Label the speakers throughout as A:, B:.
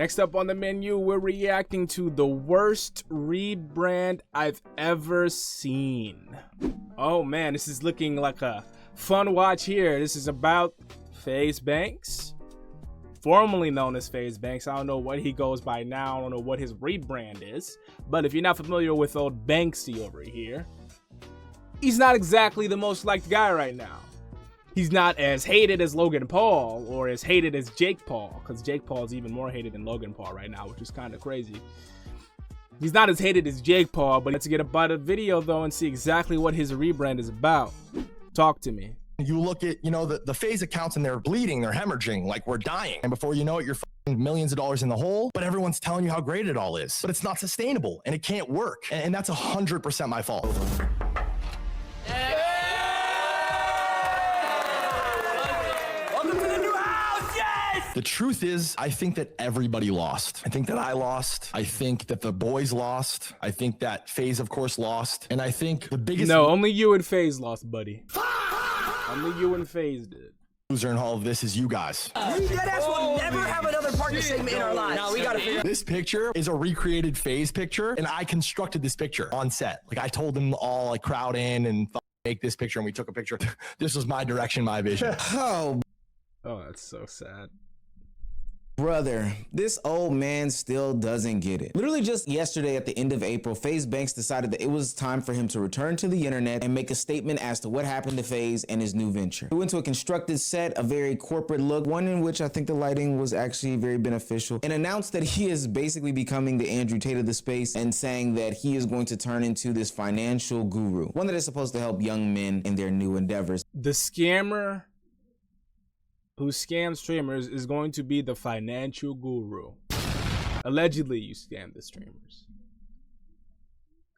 A: Next up on the menu, we're reacting to the worst rebrand I've ever seen. Oh man, this is looking like a fun watch here. This is about hesSpaidz, formerly known as hesSpaidz. I don't know what he goes by now. I don't know what his rebrand is. But if you're not familiar with old Banksy over here, he's not exactly the most liked guy right now. He's not as hated as Logan Paul or as hated as Jake Paul, because Jake Paul is even more hated than Logan Paul right now, which is kind of crazy. He's not as hated as Jake Paul, but let's get about the video though and see exactly what his rebrand is about. Talk to me.
B: You look at, the Faze accounts and they're bleeding, they're hemorrhaging, like we're dying. And before you know it, you're millions of dollars in the hole, but everyone's telling you how great it all is. But it's not sustainable and it can't work. And that's 100% my fault. The truth is, I think that everybody lost. I think that I lost. I think that the boys lost. I think that Faze, of course, lost. And I think the biggest—
A: No, only you and Faze lost, buddy. Only you and Faze did.
B: Loser in all of this is you guys.
C: We deadass will never have another partner segment in our lives.
D: Now we gotta figure out.
B: This picture is a recreated Faze picture, and I constructed this picture on set. Like, I told them all, like, crowd in and make this picture, and we took a picture. This was my direction, my vision.
E: Oh,
A: that's so sad.
E: brother, this old man still doesn't get it. Literally just yesterday at the end of April, hesSpaidz decided that it was time for him to return to the internet and make a statement as to what happened to Faze and his new venture. He went to a constructed set, a very corporate look, one in which I think the lighting was actually very beneficial, and announced that he is basically becoming the Andrew Tate of the space and saying that he is going to turn into this financial guru, one that is supposed to help young men in their new endeavors.
A: The scammer who scams streamers is going to be the financial guru. Allegedly, you scam the streamers.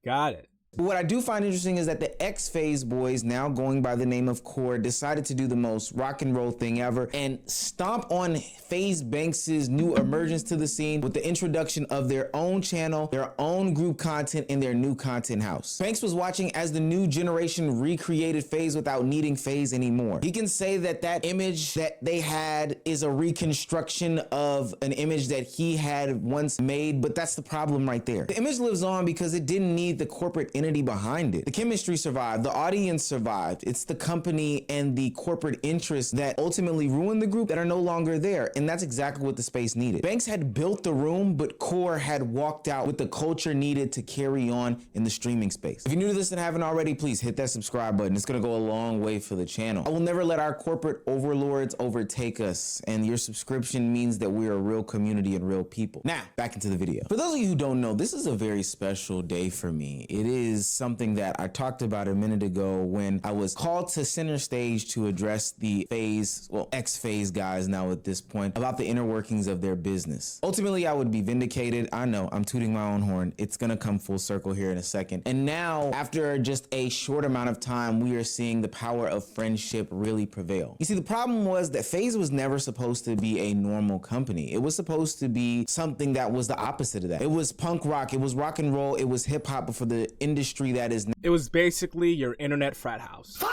A: Got it.
E: What I do find interesting is that the ex-Faze boys, now going by the name of Core, decided to do the most rock and roll thing ever and stomp on hesSpaidz' new emergence to the scene with the introduction of their own channel, their own group content, and their new content house. Banks was watching as the new generation recreated Faze without needing Faze anymore. He can say that that image that they had is a reconstruction of an image that he had once made, but that's the problem right there. The image lives on because it didn't need the corporate entity behind it. The chemistry survived, the audience survived. It's the company and the corporate interests that ultimately ruined the group that are no longer there, and that's exactly what the space needed. Banks had built the room, but Core had walked out with the culture needed to carry on in the streaming space. If you're new to this and haven't already, please hit that subscribe button. It's gonna go a long way for the channel. I will never let our corporate overlords overtake us, and your subscription means that we're a real community and real people. Now, back into the video. For those of you who don't know, this is a very special day for me. It is something that I talked about a minute ago when I was called to center stage to address the Faze, well, ex-Faze guys now at this point, about the inner workings of their business. Ultimately, I would be vindicated. I know, I'm tooting my own horn. It's gonna come full circle here in a second. And now, after just a short amount of time, we are seeing the power of friendship really prevail. You see, the problem was that Faze was never supposed to be a normal company. It was supposed to be something that was the opposite of that. It was punk rock, it was rock and roll, it was hip hop, but for the industry that is.
A: It was basically your internet frat house.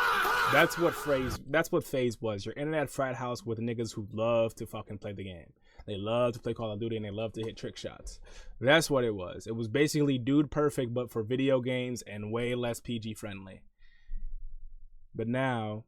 A: That's what Faze was. Your internet frat house with niggas who love to fucking play the game. They love to play Call of Duty and they love to hit trick shots. That's what it was. It was basically Dude Perfect, but for video games and way less PG friendly. But now,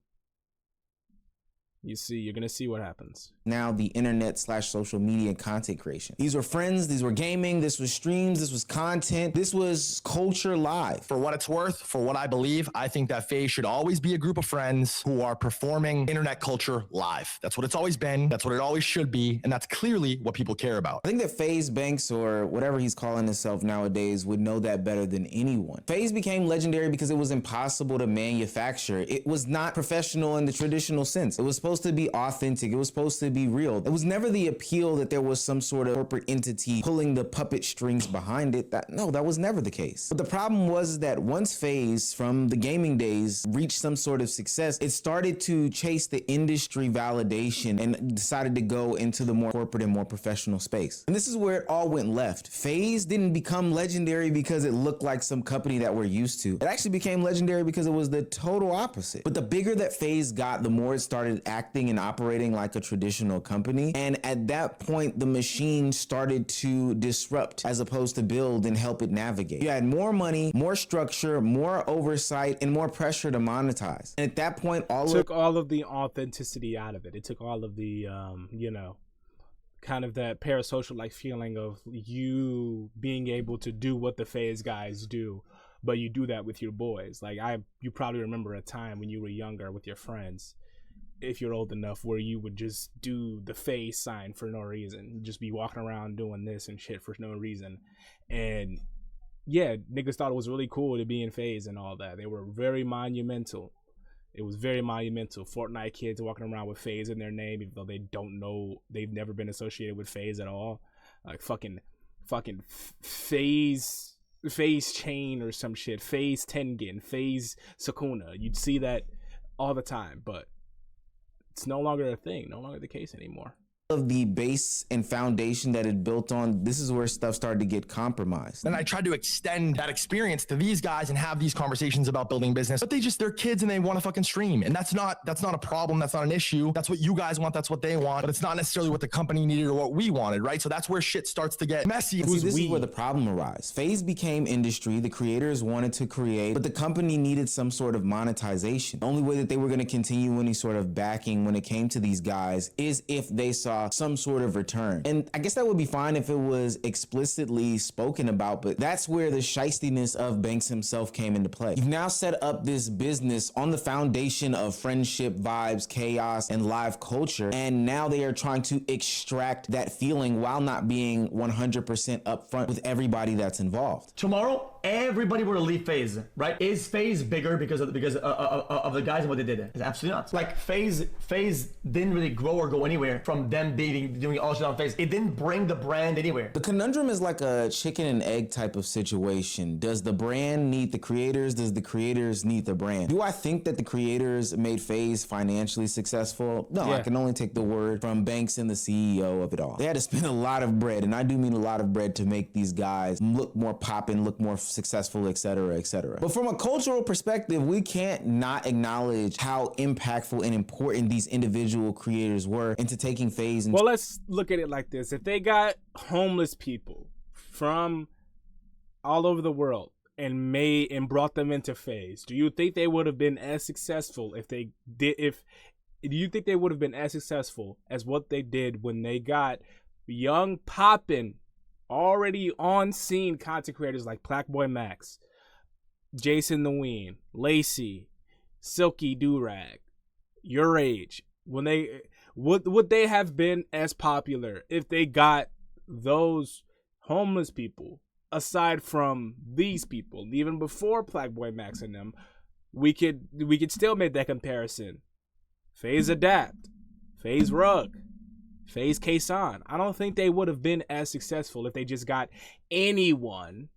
A: you're gonna see what happens.
E: Now the internet / social media content creation. These were friends, these were gaming, this was streams, this was content, this was culture live.
B: For what it's worth, for what I believe, I think that Faze should always be a group of friends who are performing internet culture live. That's what it's always been, that's what it always should be, and that's clearly what people care about.
E: I think that hesSpaidz, or whatever he's calling himself nowadays, would know that better than anyone. Faze became legendary because it was impossible to manufacture. It was not professional in the traditional sense. It was supposed to be authentic. It was supposed to be real. It was never the appeal that there was some sort of corporate entity pulling the puppet strings behind it. That was never the case. But the problem was that once Faze from the gaming days reached some sort of success, it started to chase the industry validation and decided to go into the more corporate and more professional space. And this is where it all went left. Faze didn't become legendary because it looked like some company that we're used to. It actually became legendary because it was the total opposite. But the bigger that Faze got, the more it started acting acting and operating like a traditional company. And at that point, the machine started to disrupt as opposed to build and help it navigate. You had more money, more structure, more oversight, and more pressure to monetize. And at that point,
A: all of the authenticity out of it. It took all of the, you know, kind of that parasocial like feeling of you being able to do what the Faze guys do, but you do that with your boys. Like you probably remember a time when you were younger with your friends, if you're old enough, where you would just do the Faze sign for no reason. You'd just be walking around doing this and shit for no reason. And yeah, niggas thought it was really cool to be in Faze and all that. They were very monumental. It was very monumental. Fortnite kids walking around with Faze in their name, even though they don't know, they've never been associated with Faze at all. Like fucking Faze chain or some shit. Faze Tengen, Faze Sakuna. You'd see that all the time, but it's no longer a thing, no longer the case anymore.
E: Of the base and foundation that it built on, this is where stuff started to get compromised.
B: And I tried to extend that experience to these guys and have these conversations about building business, but they're kids and they want to fucking stream. And that's not a problem. That's not an issue. That's what you guys want. That's what they want, but it's not necessarily what the company needed or what we wanted, right? So that's where shit starts to get messy.
E: See, this is where the problem arises. Faze became industry. The creators wanted to create, but the company needed some sort of monetization. The only way that they were going to continue any sort of backing when it came to these guys is if they saw some sort of return. And I guess that would be fine if it was explicitly spoken about, but that's where the shystiness of Banks himself came into play. You've now set up this business on the foundation of friendship, vibes, chaos, and live culture, and now they are trying to extract that feeling while not being 100% upfront with everybody that's involved.
D: Tomorrow, everybody will leave Faze, right? Is Faze bigger because of the guys and what they did? It's absolutely not. Like Faze didn't really grow or go anywhere from them doing all shit on Faze. It didn't bring the brand anywhere.
E: The conundrum is like a chicken and egg type of situation. Does the brand need the creators? Does the creators need the brand? Do I think that the creators made Faze financially successful? No, yeah. I can only take the word from Banks and the CEO of it all. They had to spend a lot of bread, and I do mean a lot of bread, to make these guys look more poppin', look more successful, etc., etc. But from a cultural perspective, we can't not acknowledge how impactful and important these individual creators were into taking Faze.
A: Well, let's look at it like this. If they got homeless people from all over the world and brought them into Faze, do you think they would have been as successful do you think they would have been as successful as what they did when they got young poppin', already on scene content creators like Blackboy Max, Jason the Ween, Lacey, Silky Durag, your age? When they would they have been as popular if they got those homeless people, aside from these people? Even before Blackboy Max and them, we could still make that comparison. Faze Adapt, Faze Rug, Faze Kason. I don't think they would have been as successful if they just got anyone,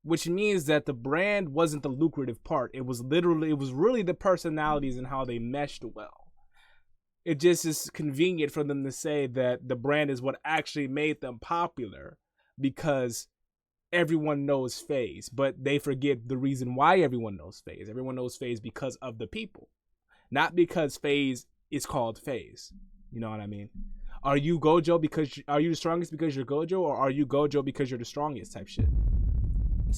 A: which means that the brand wasn't the lucrative part. It was really the personalities and how they meshed well. It just is convenient for them to say that the brand is what actually made them popular because everyone knows Faze, but they forget the reason why everyone knows Faze. Everyone knows Faze because of the people, not because Faze is called Faze. You know what I mean? Are you Gojo because are you the strongest because you're Gojo, or are you Gojo because you're the strongest type shit?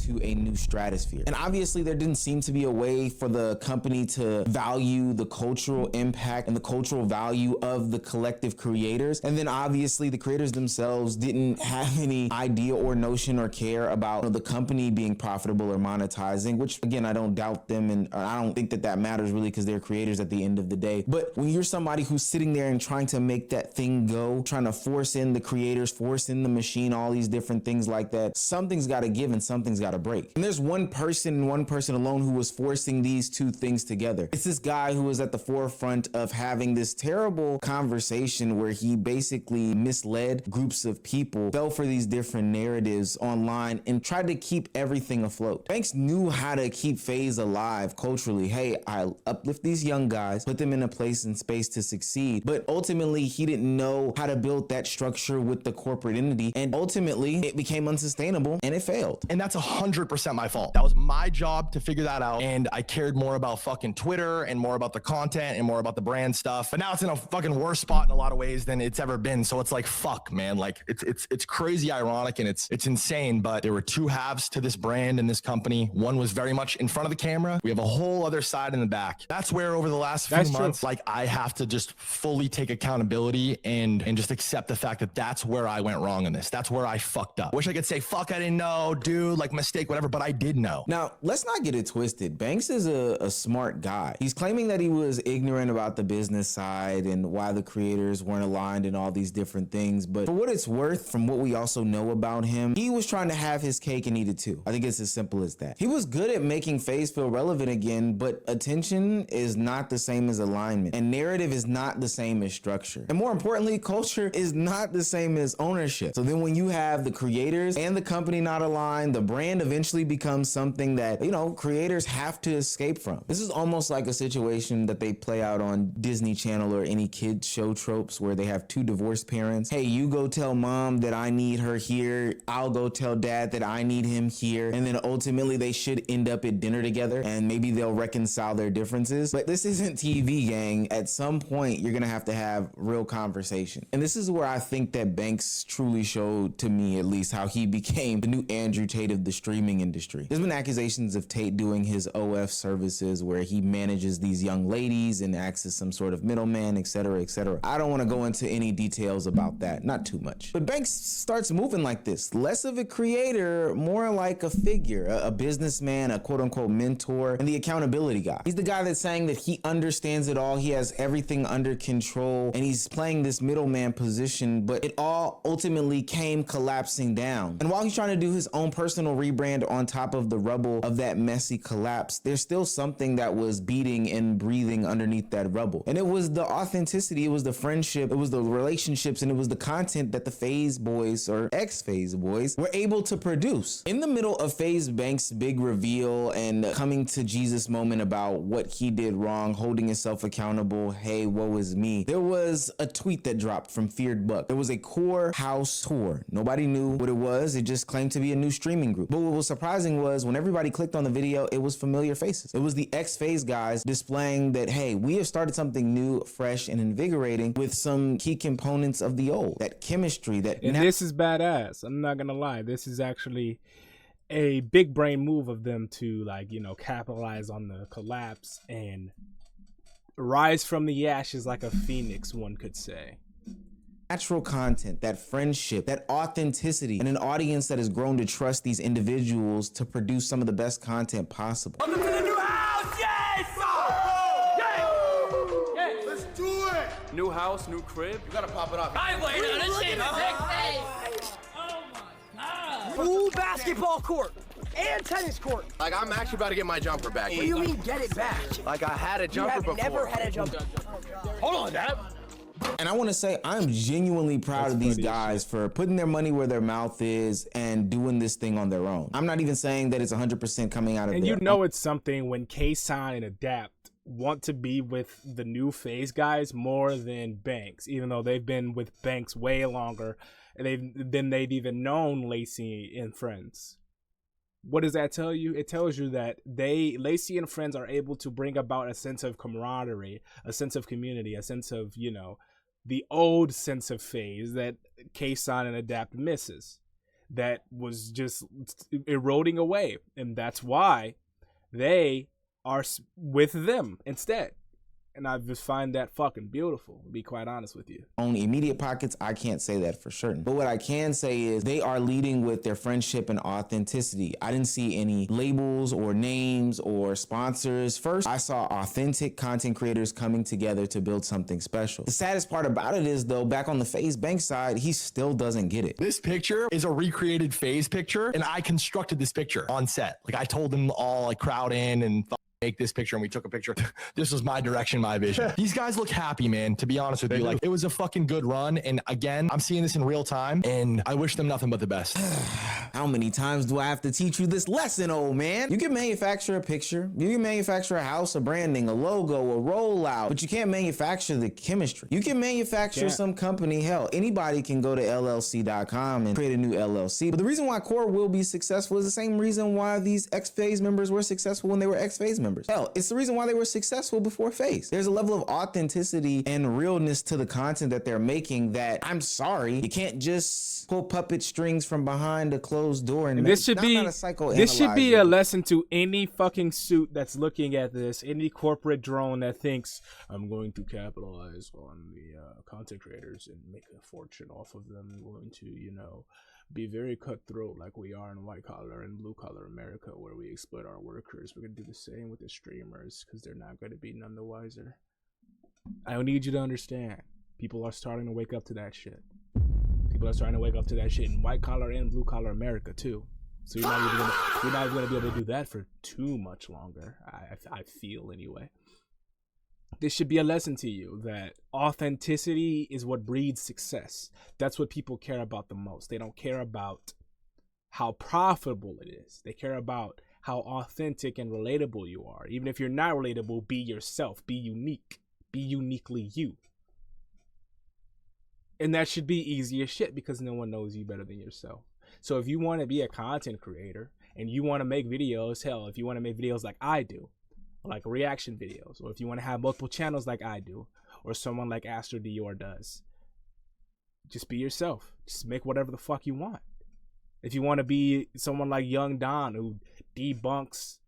E: To a new stratosphere. And obviously there didn't seem to be a way for the company to value the cultural impact and the cultural value of the collective creators. And then obviously the creators themselves didn't have any idea or notion or care about the company being profitable or monetizing, which again, I don't doubt them, and I don't think that matters really because they're creators at the end of the day. But when you're somebody who's sitting there and trying to make that thing go, trying to force in the creators, force in the machine, all these different things like that, something's got to give and something's got to break. And there's one person and one person alone who was forcing these two things together. It's this guy who was at the forefront of having this terrible conversation where he basically misled groups of people, fell for these different narratives online, and tried to keep everything afloat. Banks knew how to keep Faze alive culturally. Hey, I uplift these young guys, put them in a place and space to succeed. But ultimately, he didn't know how to build that structure with the corporate entity. And ultimately, it became unsustainable and it failed.
B: And that's 100% my fault. That was my job to figure that out. And I cared more about fucking Twitter and more about the content and more about the brand stuff. But now it's in a fucking worse spot in a lot of ways than it's ever been. So it's like, fuck, man. Like it's crazy ironic and it's insane. But there were two halves to this brand and this company. One was very much in front of the camera. We have a whole other side in the back. That's where over the last few months, like I have to just fully take accountability and just accept the fact that that's where I went wrong in this. That's where I fucked up. Wish I could say, fuck, I didn't know, dude, like mistake, whatever, but I did know.
E: Now, let's not get it twisted. Banks is a smart guy. He's claiming that he was ignorant about the business side and why the creators weren't aligned and all these different things. But for what it's worth, from what we also know about him, he was trying to have his cake and eat it too. I think it's as simple as that. He was good at making Faze feel relevant again, but attention is not the same as alignment, and narrative is not the same as structure. And more importantly, culture is not the same as ownership. So then when you have the creators and the company not aligned, the brand eventually becomes something that, you know, creators have to escape from. This is almost like a situation that they play out on Disney Channel or any kids show tropes where they have two divorced parents. Hey, you go tell mom that I need her here. I'll go tell dad that I need him here. And then ultimately they should end up at dinner together and maybe they'll reconcile their differences. But this isn't TV, gang. At some point, you're gonna have to have real conversation. And this is where I think that Banks truly showed, to me at least, how he became the new Andrew Tate of the streaming industry. There's been accusations of Tate doing his OF services where he manages these young ladies and acts as some sort of middleman, etc., etc. I don't want to go into any details about that, not too much. But Banks starts moving like this, less of a creator, more like a figure, a businessman, a quote-unquote mentor, and the accountability guy. He's the guy that's saying that he understands it all, he has everything under control, and he's playing this middleman position, but it all ultimately came collapsing down. And while he's trying to do his own personal rebrand on top of the rubble of that messy collapse, there's still something that was beating and breathing underneath that rubble. And it was the authenticity, it was the friendship, it was the relationships, and it was the content that the Faze boys, or ex-Faze boys, were able to produce. In the middle of Faze Banks' big reveal and coming to Jesus moment about what he did wrong, holding himself accountable, hey, woe is me, there was a tweet that dropped from Feared Buck. There was a core house tour. Nobody knew what it was. It just claimed to be a new streaming group. But what was surprising was when everybody clicked on the video, it was familiar faces. It was the ex-Faze guys displaying that, hey, we have started something new, fresh, and invigorating with some key components of the old. That chemistry, that...
A: And this is badass. I'm not gonna lie. This is actually a big brain move of them to, like, you know, capitalize on the collapse and rise from the ashes like a phoenix, one could say.
E: Natural content, that friendship, that authenticity, and an audience that has grown to trust these individuals to produce some of the best content possible.
C: Welcome to the new house! Yes!
F: Yes! Let's do it!
G: New house, new crib.
F: You gotta pop it off.
C: I'm waiting on this shit.
F: Oh
C: my God! Full basketball court and tennis court.
F: Like, I'm actually about to get my jumper back.
C: What do you mean get it back?
F: Like, I had a jumper before.
C: You have never had a jumper.
F: Hold on, Dad.
E: And I want to say I'm genuinely proud of these guys for putting their money where their mouth is and doing this thing on their own. I'm not even saying that it's 100% coming out of
A: and
E: their...
A: you know it's something when K-Sign and Adapt want to be with the new Faze guys more than Banks, even though they've been with Banks way longer than they've even known Lacey and friends. What does that tell you? It tells you that Lacey and friends are able to bring about a sense of camaraderie, a sense of community, a sense of, you know, the old sense of Faze that K-Sign and Adapt misses, that was just eroding away. And that's why they are with them instead. And I just find that fucking beautiful, to be quite honest with you.
E: Own immediate pockets, I can't say that for certain. But what I can say is they are leading with their friendship and authenticity. I didn't see any labels or names or sponsors. First, I saw authentic content creators coming together to build something special. The saddest part about it is, though, back on the Faze Bank side, he still doesn't get it.
B: This picture is a recreated Faze picture, and I constructed this picture on set. Like, I told them all, like, crowd in and make this picture, and we took a picture. This was my direction, my vision. These guys look happy, man, to be honest with you. Like, it was a fucking good run, and again, I'm seeing this in real time, and I wish them nothing but the best.
E: How many times do I have to teach you this lesson, old man? You can manufacture a picture, you can manufacture a house, a branding, a logo, a rollout, but you can't manufacture the chemistry. You can manufacture some company, hell, anybody can go to LLC.com and create a new LLC. But the reason why Core will be successful is the same reason why these X-Faze members were successful when they were X-Faze members. Hell, it's the reason why they were successful before Faze. There's a level of authenticity and realness to the content that they're making that, I'm sorry, you can't just pull puppet strings from behind a closed door and
A: this should be a lesson to any fucking suit that's looking at this, any corporate drone that thinks I'm going to capitalize on the content creators and make a fortune off of them. I'm going to, you know, be very cutthroat like we are in white collar and blue collar America, where we exploit our workers. We're gonna do the same with the streamers because they're not going to be none the wiser. I don't need you to understand. People are starting to wake up to that shit. People are starting to wake up to that shit in white collar and blue collar America too. So you're not even gonna be able to do that for too much longer. I feel anyway. This should be a lesson to you that authenticity is what breeds success. That's what people care about the most. They don't care about how profitable it is. They care about how authentic and relatable you are. Even if you're not relatable, be yourself, be unique, be uniquely you. And that should be easy as shit because no one knows you better than yourself. So if you want to be a content creator and you want to make videos, hell, if you want to make videos like I do, like reaction videos, or if you want to have multiple channels like I do, or someone like Astro Dior does, just be yourself. Just make whatever the fuck you want. If you want to be someone like Young Don, who debunks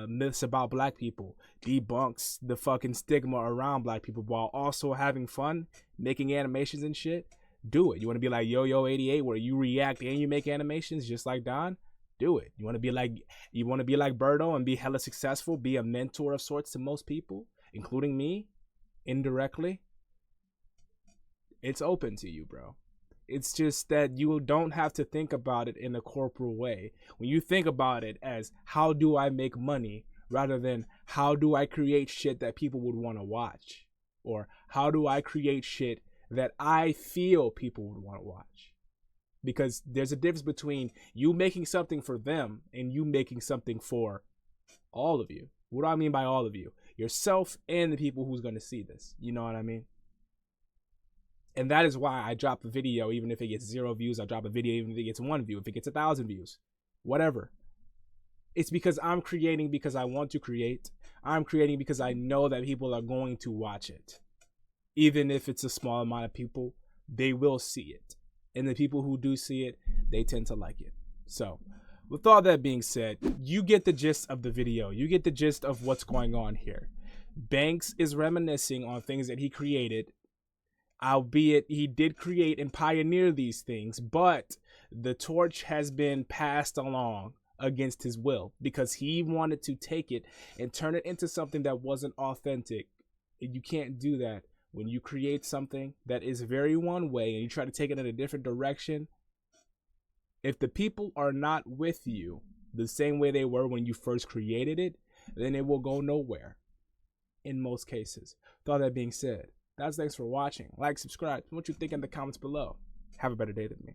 A: myths about black people, debunks the fucking stigma around black people while also having fun, making animations and shit, do it. You want to be like Yo-Yo88, where you react and you make animations just like Don? Do it. You want to be like Birdo and be hella successful, be a mentor of sorts to most people, including me, indirectly? It's open to you, bro. It's just that you don't have to think about it in a corporal way. When you think about it as how do I make money, rather than how do I create shit that people would want to watch, or how do I create shit that I feel people would want to watch. Because there's a difference between you making something for them and you making something for all of you. What do I mean by all of you? Yourself and the people who's going to see this. You know what I mean? And that is why I drop a video, even if it gets 0 views. I drop a video even if it gets 1 view, if it gets 1,000 views, whatever. It's because I'm creating because I want to create. I'm creating because I know that people are going to watch it. Even if it's a small amount of people, they will see it. And the people who do see it, they tend to like it. So with all that being said, you get the gist of the video. You get the gist of what's going on here. Banks is reminiscing on things that he created, albeit he did create and pioneer these things, but the torch has been passed along against his will because he wanted to take it and turn it into something that wasn't authentic. And you can't do that. When you create something that is very one way and you try to take it in a different direction, if the people are not with you the same way they were when you first created it, then it will go nowhere in most cases. With all that being said, that's thanks for watching. Like, subscribe. What you think in the comments below. Have a better day than me.